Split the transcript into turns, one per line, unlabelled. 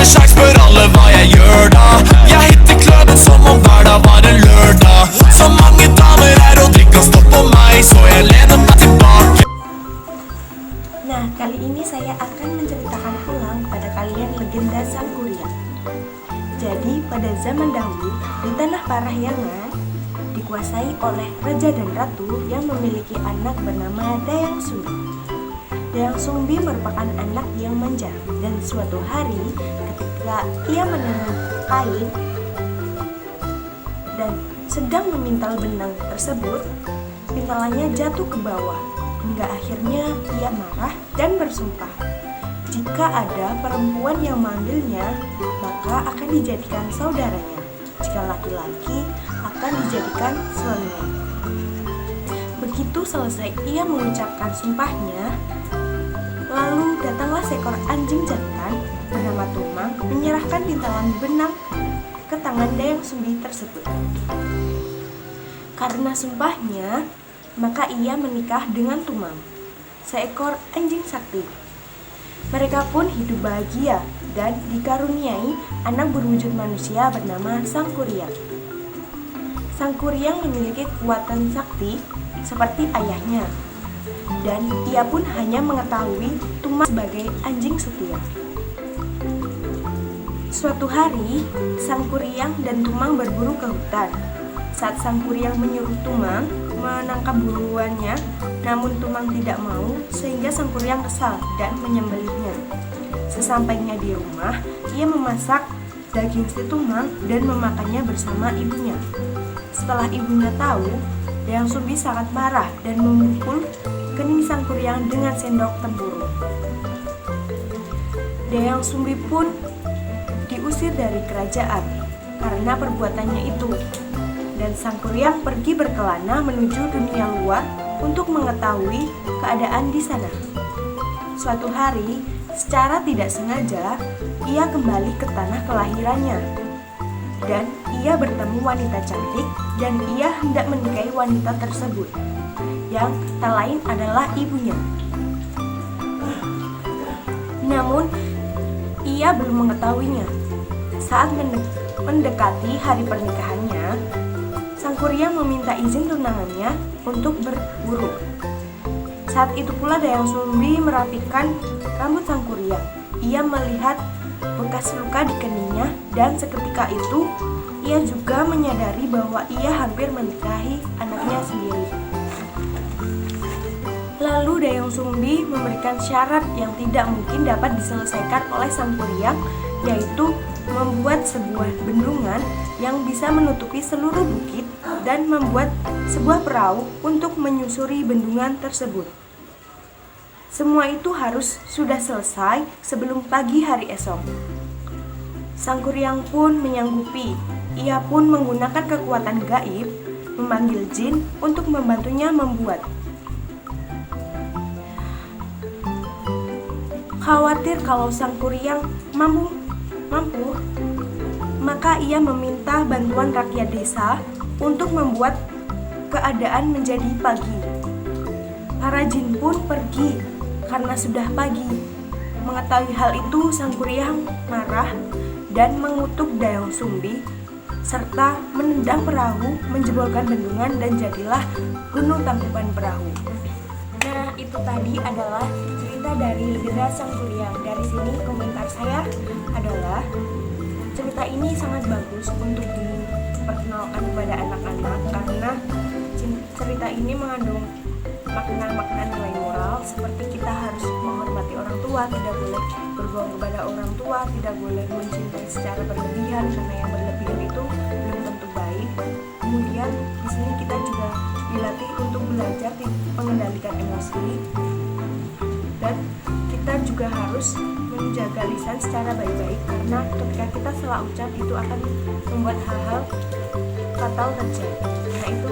med sjans, spør alle hva jeg gjør da. Jeg hitter klubben som om hverdag var en lørdag. Så mange damer her og de kan stå på meg, så jeg lener meg tilbake.
Nah, kali ini saya akan menceritakan ulang kepada kalian legenda Sangkuriang. Jadi, pada zaman dahulu, di tanah Parahyangan dikuasai oleh raja dan ratu yang memiliki anak bernama Dayang Sumbi. Dayang Sumbi merupakan anak yang manja, dan suatu hari ketika ia menenun kain dan sedang memintal benang tersebut, pintalannya jatuh ke bawah. Hingga akhirnya ia marah dan bersumpah, jika ada perempuan yang mengambilnya, maka akan dijadikan saudaranya. Jika laki-laki, akan dijadikan suaminya. Begitu selesai ia mengucapkan sumpahnya, lalu datanglah seekor anjing jantan bernama Tumang menyerahkan pintalan benang ke tangan Dayang Sumbi tersebut. Karena sumpahnya, maka ia menikah dengan Tumang, seekor anjing sakti. Mereka pun hidup bahagia dan dikaruniai anak berwujud manusia bernama Sangkuriang. Sangkuriang memiliki kekuatan sakti seperti ayahnya, dan ia pun hanya mengetahui Tumang sebagai anjing setia. Suatu hari, Sangkuriang dan Tumang berburu ke hutan. Saat Sangkuriang menyuruh Tumang menangkap buruannya, namun Tumang tidak mau, sehingga Sangkuriang kesal dan menyembelihnya. Sesampainya di rumah, ia memasak daging si Tumang dan memakannya bersama ibunya. Setelah ibunya tahu, Dayang Sumbi sangat marah dan memukul kening Sangkuriang dengan sendok tempurung. Dayang Sumbi pun diusir dari kerajaan karena perbuatannya itu, dan Sangkuriang pergi berkelana menuju dunia luar untuk mengetahui keadaan di sana. Suatu hari, secara tidak sengaja, ia kembali ke tanah kelahirannya, dan ia bertemu wanita cantik, dan ia hendak menikahi wanita tersebut, yang tak lain adalah ibunya. Namun, ia belum mengetahuinya. Saat mendekati hari pernikahannya, Sangkuriang meminta izin tunangannya untuk berburu. Saat itu pula Dayang Sumbi merapikan rambut Sangkuriang. Ia melihat bekas luka di keningnya, dan seketika itu ia juga menyadari bahwa ia hampir menikahi anaknya sendiri. Lalu Dayang Sumbi memberikan syarat yang tidak mungkin dapat diselesaikan oleh Sangkuriang, yaitu membuat sebuah bendungan yang bisa menutupi seluruh bukit dan membuat sebuah perahu untuk menyusuri bendungan tersebut. Semua itu harus sudah selesai sebelum pagi hari esok. Sangkuriang pun menyanggupi. Ia pun menggunakan kekuatan gaib, memanggil jin untuk membantunya membuat. Khawatir kalau Sangkuriang mampu, maka ia meminta bantuan rakyat desa untuk membuat keadaan menjadi pagi. Para jin pun pergi karena sudah pagi. Mengetahui hal itu, Sangkuriang marah dan mengutuk Dayang Sumbi serta menendang perahu, menjebolkan bendungan, dan jadilah Gunung Tangkuban Perahu. Nah, itu tadi adalah cerita dari legenda Sangkuriang. Dari sini komentar saya adalah cerita ini sangat bagus untuk diperkenalkan kepada anak-anak karena cerita ini mengandung makna-makna nilai moral seperti kita harus menghormati orang tua, tidak boleh berbohong kepada orang tua, tidak boleh mencintai secara berlebihan karena yang berlebihan itu belum tentu baik. Kemudian di sini kita juga dilatih untuk belajar mengendalikan emosi, dan kita juga harus menjaga lisan secara baik-baik karena ketika kita salah ucap itu akan membuat hal-hal fatal terjadi. Nah, itu